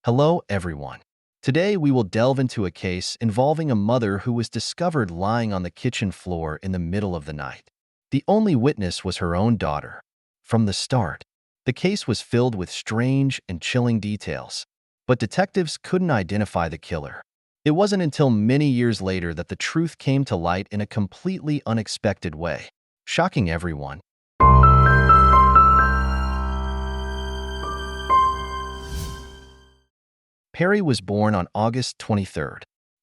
Hello, everyone. Today we will delve into a case involving a mother who was discovered lying on the kitchen floor in the middle of the night. The only witness was her own daughter. From the start, the case was filled with strange and chilling details, but detectives couldn't identify the killer. It wasn't until many years later that the truth came to light in a completely unexpected way, shocking everyone. Perry was born on August 23,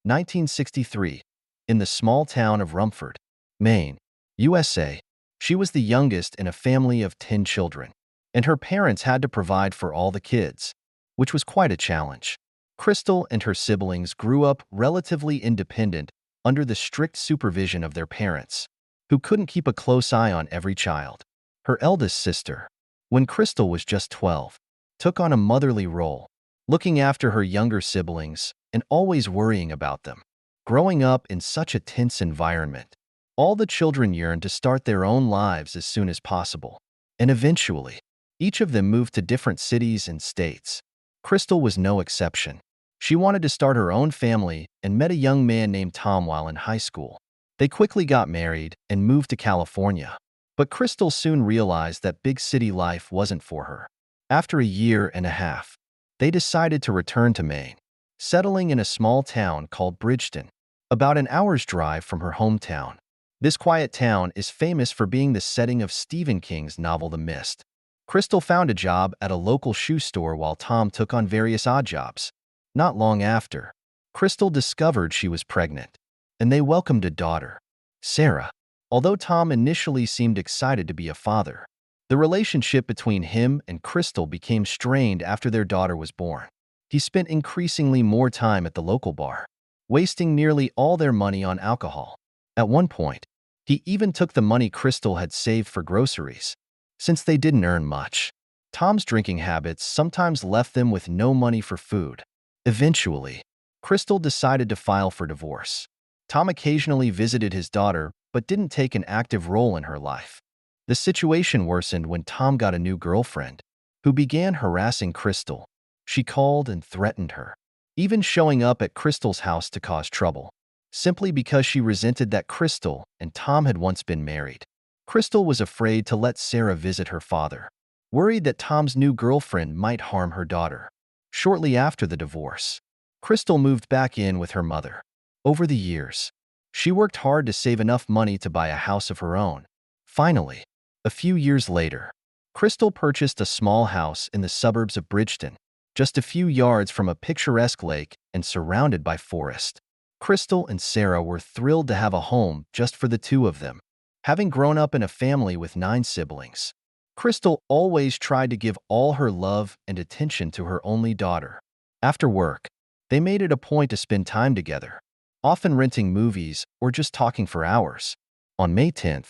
1963, in the small town of Rumford, Maine, USA. She was the youngest in a family of 10 children, and her parents had to provide for all the kids, which was quite a challenge. Crystal and her siblings grew up relatively independent under the strict supervision of their parents, who couldn't keep a close eye on every child. Her eldest sister, when Crystal was just 12, took on a motherly role, looking after her younger siblings and always worrying about them. Growing up in such a tense environment, all the children yearned to start their own lives as soon as possible. And eventually, each of them moved to different cities and states. Crystal was no exception. She wanted to start her own family and met a young man named Tom while in high school. They quickly got married and moved to California. But Crystal soon realized that big city life wasn't for her. After a year and a half, they decided to return to Maine, settling in a small town called Bridgeton, about an hour's drive from her hometown. This quiet town is famous for being the setting of Stephen King's novel The Mist. Crystal found a job at a local shoe store while Tom took on various odd jobs. Not long after, Crystal discovered she was pregnant, and they welcomed a daughter, Sarah. Although Tom initially seemed excited to be a father, the relationship between him and Crystal became strained after their daughter was born. He spent increasingly more time at the local bar, wasting nearly all their money on alcohol. At one point, he even took the money Crystal had saved for groceries. Since they didn't earn much, Tom's drinking habits sometimes left them with no money for food. Eventually, Crystal decided to file for divorce. Tom occasionally visited his daughter but didn't take an active role in her life. The situation worsened when Tom got a new girlfriend, who began harassing Crystal. She called and threatened her, even showing up at Crystal's house to cause trouble, simply because she resented that Crystal and Tom had once been married. Crystal was afraid to let Sarah visit her father, worried that Tom's new girlfriend might harm her daughter. Shortly after the divorce, Crystal moved back in with her mother. Over the years, she worked hard to save enough money to buy a house of her own. Finally, a few years later, Crystal purchased a small house in the suburbs of Bridgeton, just a few yards from a picturesque lake and surrounded by forest. Crystal and Sarah were thrilled to have a home just for the two of them. Having grown up in a family with 9 siblings, Crystal always tried to give all her love and attention to her only daughter. After work, they made it a point to spend time together, often renting movies or just talking for hours. On May 10,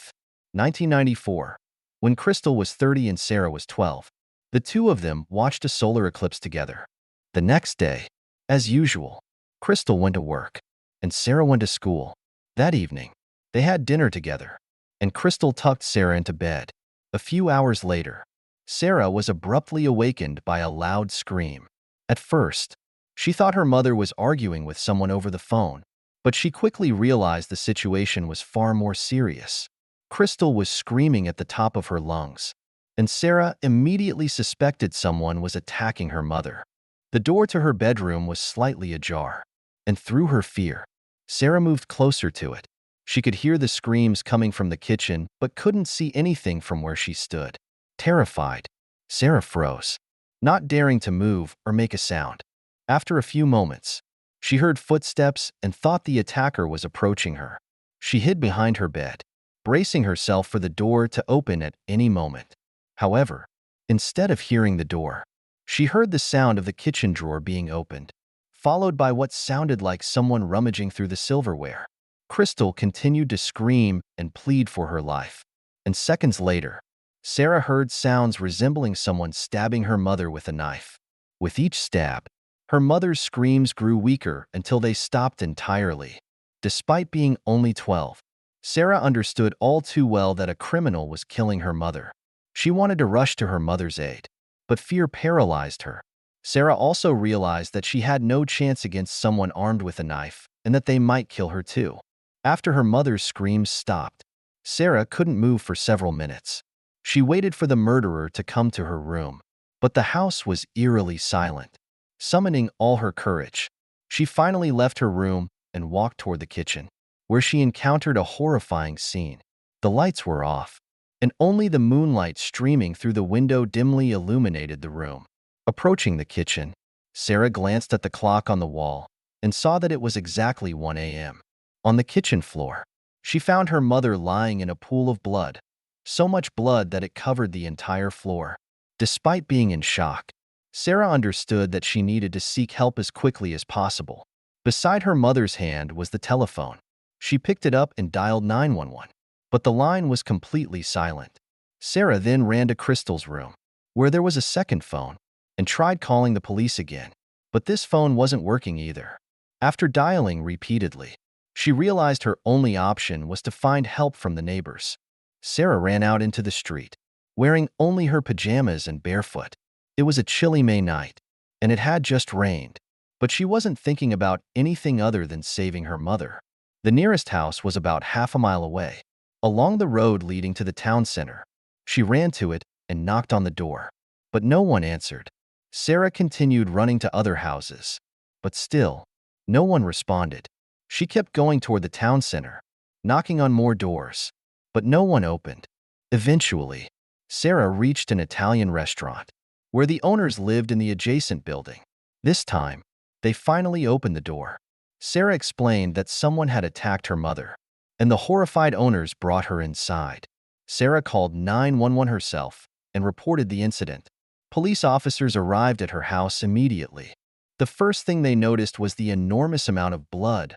1994, when Crystal was 30 and Sarah was 12, the two of them watched a solar eclipse together. The next day, as usual, Crystal went to work, and Sarah went to school. That evening, they had dinner together, and Crystal tucked Sarah into bed. A few hours later, Sarah was abruptly awakened by a loud scream. At first, she thought her mother was arguing with someone over the phone, but she quickly realized the situation was far more serious. Crystal was screaming at the top of her lungs, and Sarah immediately suspected someone was attacking her mother. The door to her bedroom was slightly ajar, and through her fear, Sarah moved closer to it. She could hear the screams coming from the kitchen but couldn't see anything from where she stood. Terrified, Sarah froze, not daring to move or make a sound. After a few moments, she heard footsteps and thought the attacker was approaching her. She hid behind her bed, bracing herself for the door to open at any moment. However, instead of hearing the door, she heard the sound of the kitchen drawer being opened, followed by what sounded like someone rummaging through the silverware. Crystal continued to scream and plead for her life, and seconds later, Sarah heard sounds resembling someone stabbing her mother with a knife. With each stab, her mother's screams grew weaker until they stopped entirely. Despite being only 12, Sarah understood all too well that a criminal was killing her mother. She wanted to rush to her mother's aid, but fear paralyzed her. Sarah also realized that she had no chance against someone armed with a knife and that they might kill her too. After her mother's screams stopped, Sarah couldn't move for several minutes. She waited for the murderer to come to her room, but the house was eerily silent. Summoning all her courage, she finally left her room and walked toward the kitchen, where she encountered a horrifying scene. The lights were off, and only the moonlight streaming through the window dimly illuminated the room. Approaching the kitchen, Sarah glanced at the clock on the wall and saw that it was exactly 1 a.m. On the kitchen floor, she found her mother lying in a pool of blood, so much blood that it covered the entire floor. Despite being in shock, Sarah understood that she needed to seek help as quickly as possible. Beside her mother's hand was the telephone. She picked it up and dialed 911, but the line was completely silent. Sarah then ran to Crystal's room, where there was a second phone, and tried calling the police again, but this phone wasn't working either. After dialing repeatedly, she realized her only option was to find help from the neighbors. Sarah ran out into the street, wearing only her pajamas and barefoot. It was a chilly May night, and it had just rained, but she wasn't thinking about anything other than saving her mother. The nearest house was about half a mile away, along the road leading to the town center. She ran to it and knocked on the door, but no one answered. Sarah continued running to other houses, but still, no one responded. She kept going toward the town center, knocking on more doors, but no one opened. Eventually, Sarah reached an Italian restaurant, where the owners lived in the adjacent building. This time, they finally opened the door. Sarah explained that someone had attacked her mother, and the horrified owners brought her inside. Sarah called 911 herself and reported the incident. Police officers arrived at her house immediately. The first thing they noticed was the enormous amount of blood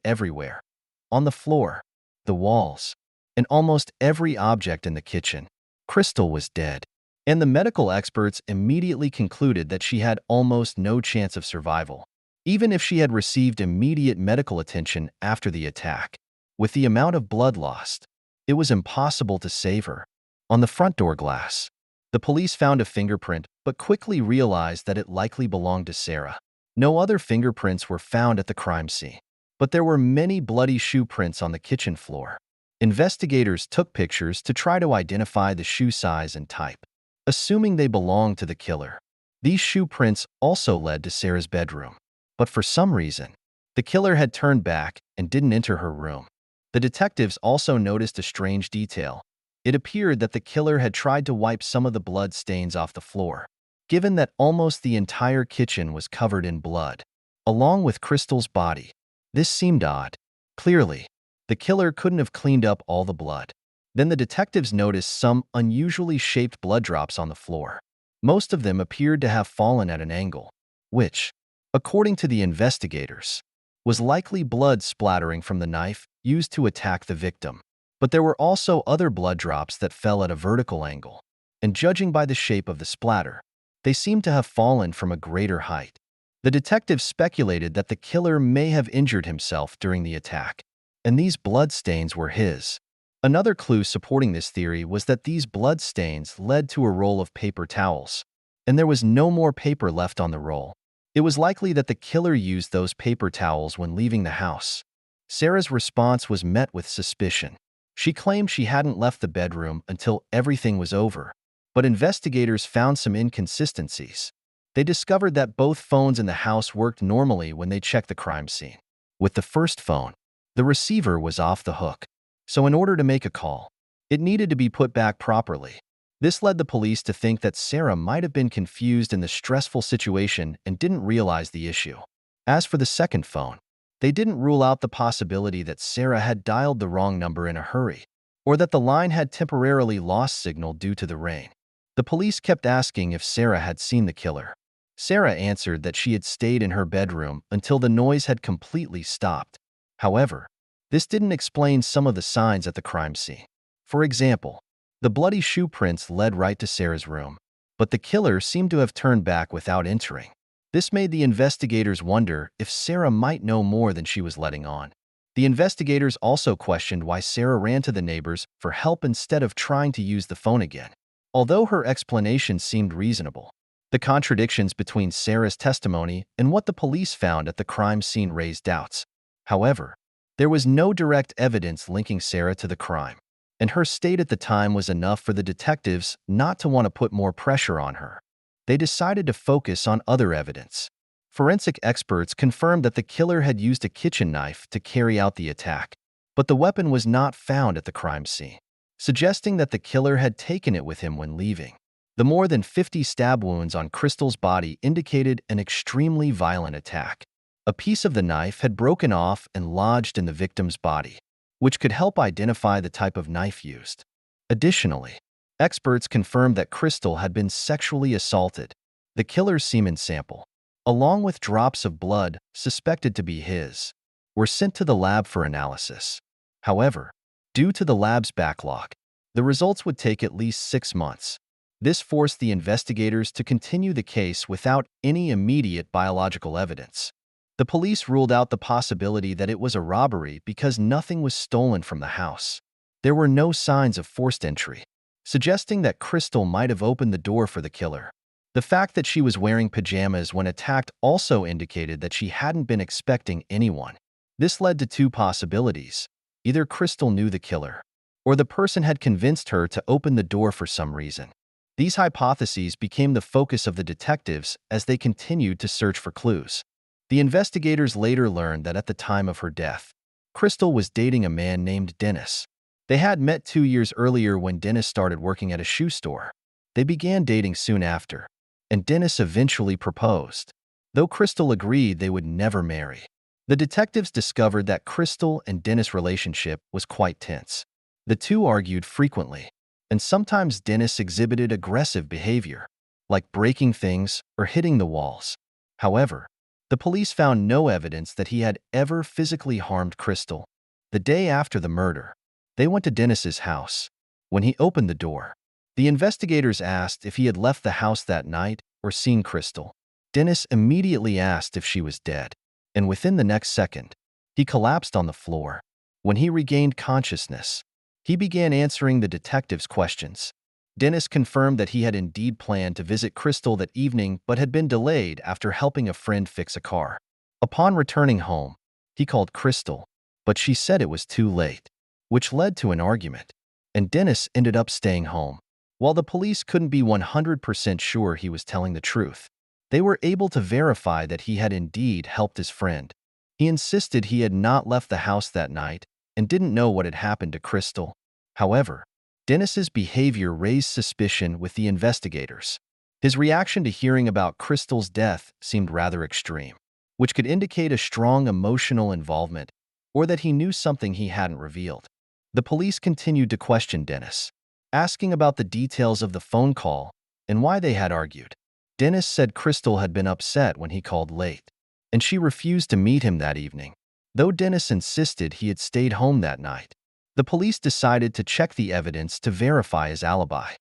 everywhere. On the floor, the walls, and almost every object in the kitchen. Crystal was dead, and the medical experts immediately concluded that she had almost no chance of survival, even if she had received immediate medical attention after the attack. With the amount of blood lost, it was impossible to save her. On the front door glass, the police found a fingerprint but quickly realized that it likely belonged to Sarah. No other fingerprints were found at the crime scene, but there were many bloody shoe prints on the kitchen floor. Investigators took pictures to try to identify the shoe size and type, assuming they belonged to the killer. These shoe prints also led to Sarah's bedroom, but for some reason, the killer had turned back and didn't enter her room. The detectives also noticed a strange detail. It appeared that the killer had tried to wipe some of the blood stains off the floor, given that almost the entire kitchen was covered in blood, along with Crystal's body. This seemed odd. Clearly, the killer couldn't have cleaned up all the blood. Then the detectives noticed some unusually shaped blood drops on the floor. Most of them appeared to have fallen at an angle, which, according to the investigators, was likely blood splattering from the knife used to attack the victim. But there were also other blood drops that fell at a vertical angle, and judging by the shape of the splatter, they seemed to have fallen from a greater height. The detectives speculated that the killer may have injured himself during the attack, and these blood stains were his. Another clue supporting this theory was that these blood stains led to a roll of paper towels, and there was no more paper left on the roll. It was likely that the killer used those paper towels when leaving the house. Sarah's response was met with suspicion. She claimed she hadn't left the bedroom until everything was over, but investigators found some inconsistencies. They discovered that both phones in the house worked normally when they checked the crime scene. With the first phone, the receiver was off the hook, so in order to make a call, it needed to be put back properly. This led the police to think that Sarah might have been confused in the stressful situation and didn't realize the issue. As for the second phone, they didn't rule out the possibility that Sarah had dialed the wrong number in a hurry, or that the line had temporarily lost signal due to the rain. The police kept asking if Sarah had seen the killer. Sarah answered that she had stayed in her bedroom until the noise had completely stopped. However, this didn't explain some of the signs at the crime scene. For example, the bloody shoe prints led right to Sarah's room, but the killer seemed to have turned back without entering. This made the investigators wonder if Sarah might know more than she was letting on. The investigators also questioned why Sarah ran to the neighbors for help instead of trying to use the phone again. Although her explanation seemed reasonable, The contradictions between Sarah's testimony and what the police found at the crime scene raised doubts. However, there was no direct evidence linking Sarah to the crime, and her state at the time was enough for the detectives not to want to put more pressure on her. They decided to focus on other evidence. Forensic experts confirmed that the killer had used a kitchen knife to carry out the attack, but the weapon was not found at the crime scene, suggesting that the killer had taken it with him when leaving. The more than 50 stab wounds on Crystal's body indicated an extremely violent attack. A piece of the knife had broken off and lodged in the victim's body, which could help identify the type of knife used. Additionally, experts confirmed that Crystal had been sexually assaulted. The killer's semen sample, along with drops of blood suspected to be his, were sent to the lab for analysis. However, due to the lab's backlog, the results would take at least 6 months. This forced the investigators to continue the case without any immediate biological evidence. The police ruled out the possibility that it was a robbery because nothing was stolen from the house. There were no signs of forced entry, suggesting that Crystal might have opened the door for the killer. The fact that she was wearing pajamas when attacked also indicated that she hadn't been expecting anyone. This led to 2 possibilities. Either Crystal knew the killer, or the person had convinced her to open the door for some reason. These hypotheses became the focus of the detectives as they continued to search for clues. The investigators later learned that at the time of her death, Crystal was dating a man named Dennis. They had met 2 years earlier when Dennis started working at a shoe store. They began dating soon after, and Dennis eventually proposed, though Crystal agreed they would never marry. The detectives discovered that Crystal and Dennis' relationship was quite tense. The two argued frequently, and sometimes Dennis exhibited aggressive behavior, like breaking things or hitting the walls. However, the police found no evidence that he had ever physically harmed Crystal. The day after the murder, they went to Dennis's house. When he opened the door, the investigators asked if he had left the house that night or seen Crystal. Dennis immediately asked if she was dead, and within the next second, he collapsed on the floor. When he regained consciousness, he began answering the detectives' questions. Dennis confirmed that he had indeed planned to visit Crystal that evening but had been delayed after helping a friend fix a car. Upon returning home, he called Crystal, but she said it was too late, which led to an argument, and Dennis ended up staying home. While the police couldn't be 100% sure he was telling the truth, they were able to verify that he had indeed helped his friend. He insisted he had not left the house that night and didn't know what had happened to Crystal. However, Dennis's behavior raised suspicion with the investigators. His reaction to hearing about Crystal's death seemed rather extreme, which could indicate a strong emotional involvement or that he knew something he hadn't revealed. The police continued to question Dennis, asking about the details of the phone call and why they had argued. Dennis said Crystal had been upset when he called late, and she refused to meet him that evening. Though Dennis insisted he had stayed home that night, the police decided to check the evidence to verify his alibi.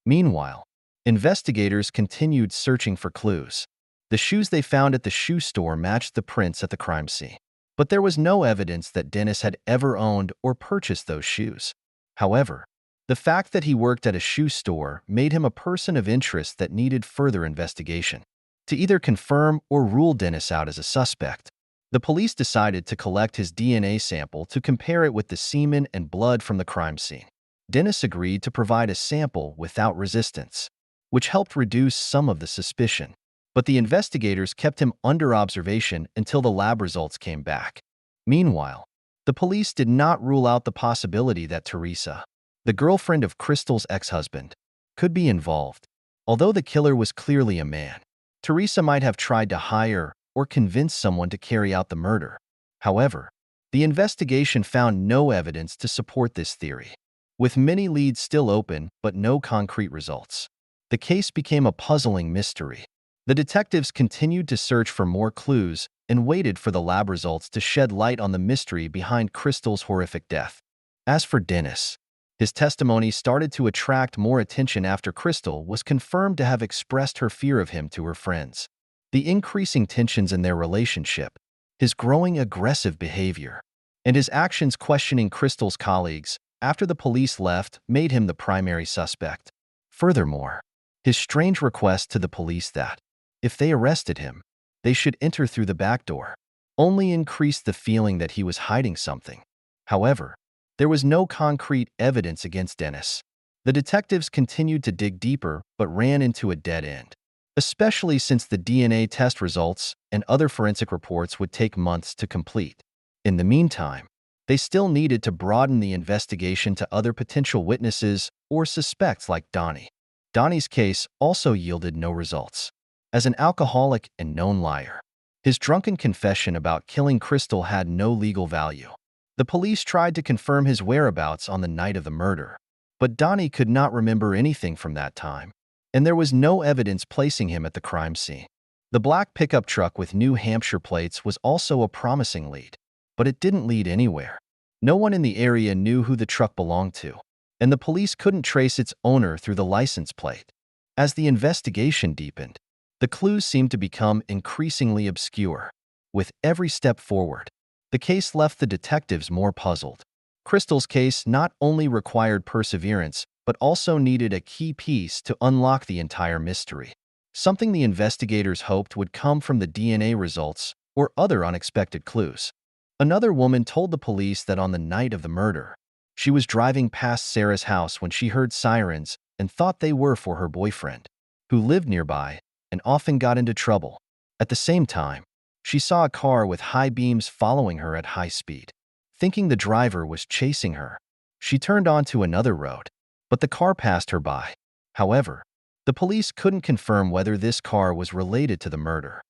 Meanwhile, investigators continued searching for clues. The shoes they found at the shoe store matched the prints at the crime scene, but there was no evidence that Dennis had ever owned or purchased those shoes. However, the fact that he worked at a shoe store made him a person of interest that needed further investigation. To either confirm or rule Dennis out as a suspect, the police decided to collect his DNA sample to compare it with the semen and blood from the crime scene. Dennis agreed to provide a sample without resistance, which helped reduce some of the suspicion. But the investigators kept him under observation until the lab results came back. Meanwhile, the police did not rule out the possibility that Teresa, the girlfriend of Crystal's ex-husband, could be involved. Although the killer was clearly a man, Teresa might have tried to hire or convince someone to carry out the murder. However, the investigation found no evidence to support this theory. With many leads still open but no concrete results, the case became a puzzling mystery. The detectives continued to search for more clues and waited for the lab results to shed light on the mystery behind Crystal's horrific death. As for Dennis, his testimony started to attract more attention after Crystal was confirmed to have expressed her fear of him to her friends. The increasing tensions in their relationship, his growing aggressive behavior, and his actions questioning Crystal's colleagues after the police left made him the primary suspect. Furthermore, His strange request to the police that, if they arrested him, they should enter through the back door, only increased the feeling that he was hiding something. However, there was no concrete evidence against Dennis. The detectives continued to dig deeper but ran into a dead end, especially since the DNA test results and other forensic reports would take months to complete. In the meantime, they still needed to broaden the investigation to other potential witnesses or suspects like Donnie. Donnie's case also yielded no results. As an alcoholic and known liar, his drunken confession about killing Crystal had no legal value. The police tried to confirm his whereabouts on the night of the murder, but Donnie could not remember anything from that time, and there was no evidence placing him at the crime scene. The black pickup truck with New Hampshire plates was also a promising lead, but it didn't lead anywhere. No one in the area knew who the truck belonged to, and the police couldn't trace its owner through the license plate. As the investigation deepened, the clues seemed to become increasingly obscure. With every step forward, the case left the detectives more puzzled. Crystal's case not only required perseverance, but also needed a key piece to unlock the entire mystery. Something the investigators hoped would come from the DNA results or other unexpected clues. Another woman told the police that on the night of the murder, she was driving past Sarah's house when she heard sirens and thought they were for her boyfriend, who lived nearby and often got into trouble. At the same time, she saw a car with high beams following her at high speed. Thinking the driver was chasing her, she turned onto another road, but the car passed her by. However, the police couldn't confirm whether this car was related to the murder.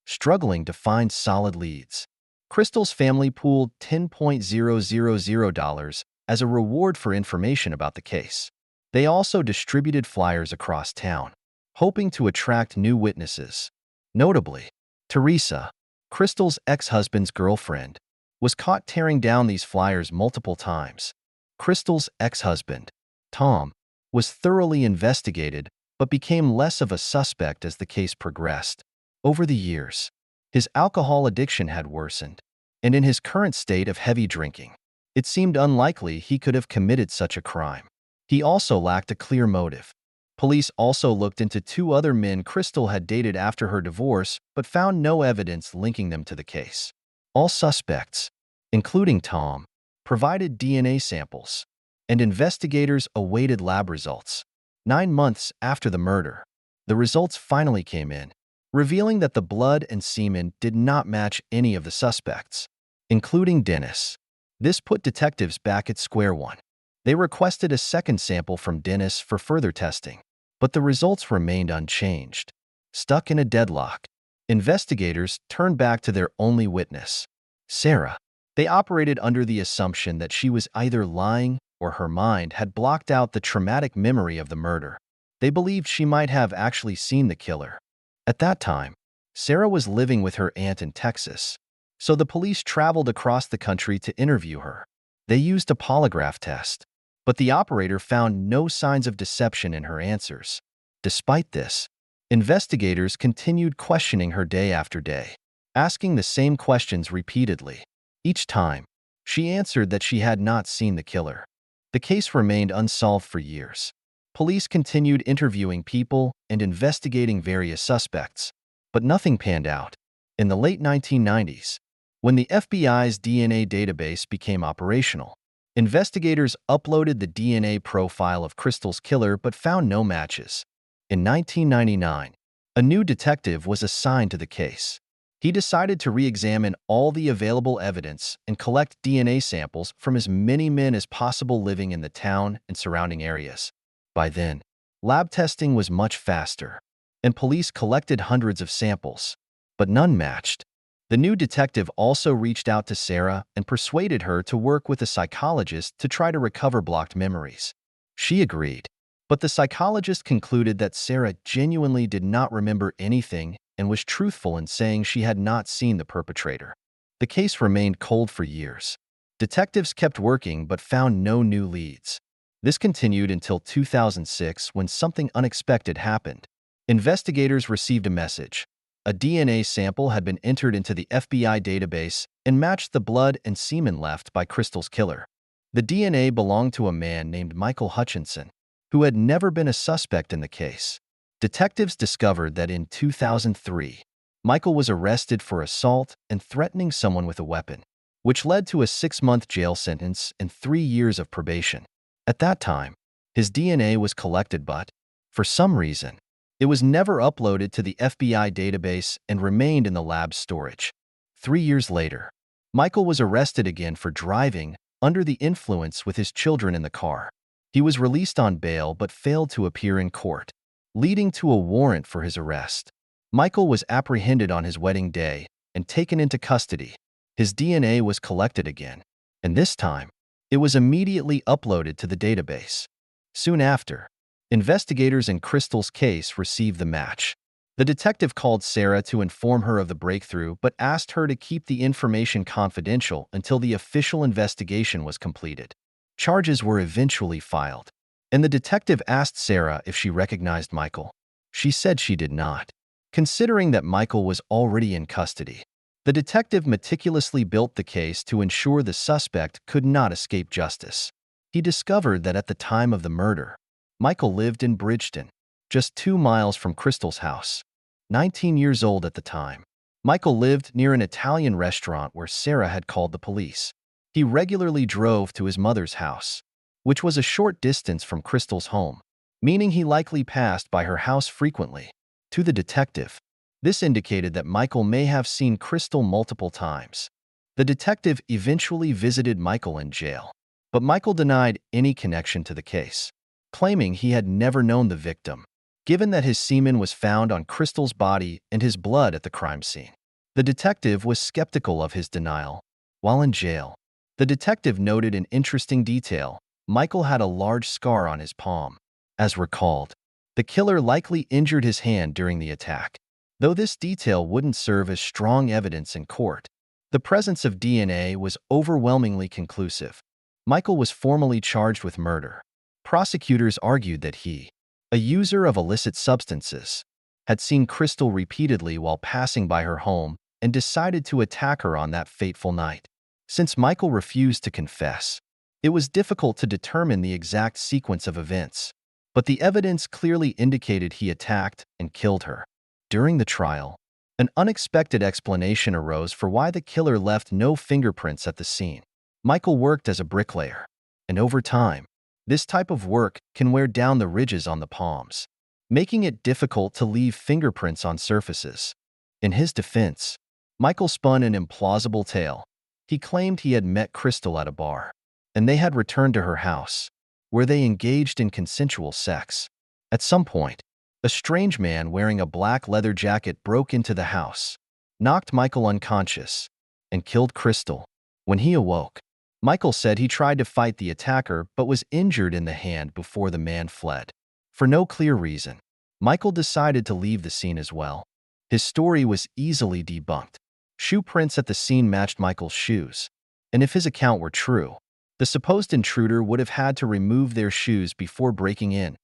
Struggling to find solid leads, Crystal's family pooled $10,000 as a reward for information about the case. They also distributed flyers across town, hoping to attract new witnesses. Notably, Teresa, Crystal's ex-husband's girlfriend, was caught tearing down these flyers multiple times. Crystal's ex-husband, Tom, was thoroughly investigated but became less of a suspect as the case progressed. Over the years, his alcohol addiction had worsened, and in his current state of heavy drinking, it seemed unlikely he could have committed such a crime. He also lacked a clear motive. Police also looked into two other men Crystal had dated after her divorce but found no evidence linking them to the case. All suspects, including Tom, provided DNA samples, and investigators awaited lab results. 9 months after the murder, the results finally came in, revealing that the blood and semen did not match any of the suspects, including Dennis. This put detectives back at square one. They requested a second sample from Dennis for further testing, but the results remained unchanged. Stuck in a deadlock, investigators turned back to their only witness, Sarah. They operated under the assumption that she was either lying or her mind had blocked out the traumatic memory of the murder. They believed she might have actually seen the killer. At that time, Sarah was living with her aunt in Texas, so the police traveled across the country to interview her. They used a polygraph test, but the operator found no signs of deception in her answers. Despite this, investigators continued questioning her day after day, asking the same questions repeatedly. Each time, she answered that she had not seen the killer. The case remained unsolved for years. Police continued interviewing people and investigating various suspects, but nothing panned out. In the late 1990s, when the FBI's DNA database became operational, investigators uploaded the DNA profile of Crystal's killer but found no matches. In 1999, a new detective was assigned to the case. He decided to re-examine all the available evidence and collect DNA samples from as many men as possible living in the town and surrounding areas. By then, lab testing was much faster, and police collected hundreds of samples, but none matched. The new detective also reached out to Sarah and persuaded her to work with a psychologist to try to recover blocked memories. She agreed, but the psychologist concluded that Sarah genuinely did not remember anything and was truthful in saying she had not seen the perpetrator. The case remained cold for years. Detectives kept working but found no new leads. This continued until 2006 when something unexpected happened. Investigators received a message. A DNA sample had been entered into the FBI database and matched the blood and semen left by Crystal's killer. The DNA belonged to a man named Michael Hutchinson, who had never been a suspect in the case. Detectives discovered that in 2003, Michael was arrested for assault and threatening someone with a weapon, which led to a 6-month jail sentence and 3 years of probation. At that time, his DNA was collected, but, for some reason, it was never uploaded to the FBI database and remained in the lab's storage. 3 years later, Michael was arrested again for driving under the influence with his children in the car. He was released on bail but failed to appear in court, leading to a warrant for his arrest. Michael was apprehended on his wedding day and taken into custody. His DNA was collected again, and this time, it was immediately uploaded to the database. Soon after, investigators in Crystal's case received the match. The detective called Sarah to inform her of the breakthrough but asked her to keep the information confidential until the official investigation was completed. Charges were eventually filed, and the detective asked Sarah if she recognized Michael. She said she did not. Considering that Michael was already in custody, the detective meticulously built the case to ensure the suspect could not escape justice. He discovered that at the time of the murder, Michael lived in Bridgeton, just 2 miles from Crystal's house. 19 years old at the time, Michael lived near an Italian restaurant where Sarah had called the police. He regularly drove to his mother's house, which was a short distance from Crystal's home, meaning he likely passed by her house frequently. To the detective, this indicated that Michael may have seen Crystal multiple times. The detective eventually visited Michael in jail, but Michael denied any connection to the case, claiming he had never known the victim, given that his semen was found on Crystal's body and his blood at the crime scene. The detective was skeptical of his denial. While in jail, the detective noted an interesting detail. Michael had a large scar on his palm. As recalled, the killer likely injured his hand during the attack. Though this detail wouldn't serve as strong evidence in court, the presence of DNA was overwhelmingly conclusive. Michael was formally charged with murder. Prosecutors argued that he, a user of illicit substances, had seen Crystal repeatedly while passing by her home and decided to attack her on that fateful night. Since Michael refused to confess, it was difficult to determine the exact sequence of events, but the evidence clearly indicated he attacked and killed her. During the trial, an unexpected explanation arose for why the killer left no fingerprints at the scene. Michael worked as a bricklayer, and over time, this type of work can wear down the ridges on the palms, making it difficult to leave fingerprints on surfaces. In his defense, Michael spun an implausible tale. He claimed he had met Crystal at a bar, and they had returned to her house, where they engaged in consensual sex. At some point, a strange man wearing a black leather jacket broke into the house, knocked Michael unconscious, and killed Crystal. When he awoke, Michael said he tried to fight the attacker but was injured in the hand before the man fled. For no clear reason, Michael decided to leave the scene as well. His story was easily debunked. Shoe prints at the scene matched Michael's shoes, and if his account were true, the supposed intruder would have had to remove their shoes before breaking in.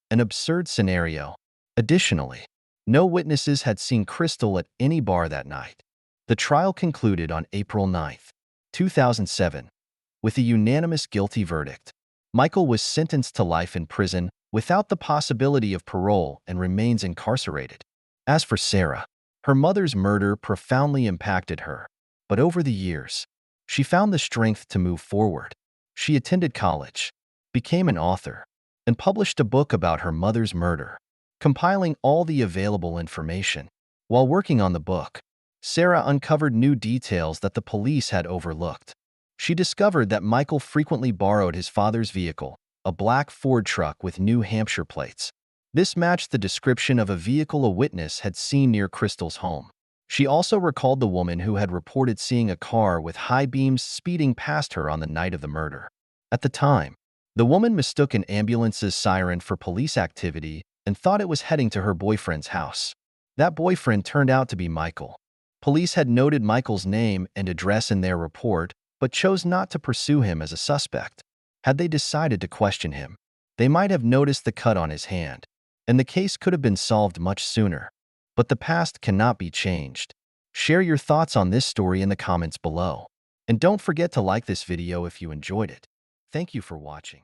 An absurd scenario. Additionally, no witnesses had seen Crystal at any bar that night. The trial concluded on April 9, 2007, with a unanimous guilty verdict. Michael was sentenced to life in prison without the possibility of parole and remains incarcerated. As for Sarah, her mother's murder profoundly impacted her, but over the years, she found the strength to move forward. She attended college, became an author, and published a book about her mother's murder, compiling all the available information. While working on the book, Sarah uncovered new details that the police had overlooked. She discovered that Michael frequently borrowed his father's vehicle, a black Ford truck with New Hampshire plates. This matched the description of a vehicle a witness had seen near Crystal's home. She also recalled the woman who had reported seeing a car with high beams speeding past her on the night of the murder. At the time, the woman mistook an ambulance's siren for police activity and thought it was heading to her boyfriend's house. That boyfriend turned out to be Michael. Police had noted Michael's name and address in their report, but chose not to pursue him as a suspect. Had they decided to question him, they might have noticed the cut on his hand, and the case could have been solved much sooner. But the past cannot be changed. Share your thoughts on this story in the comments below. And don't forget to like this video if you enjoyed it. Thank you for watching.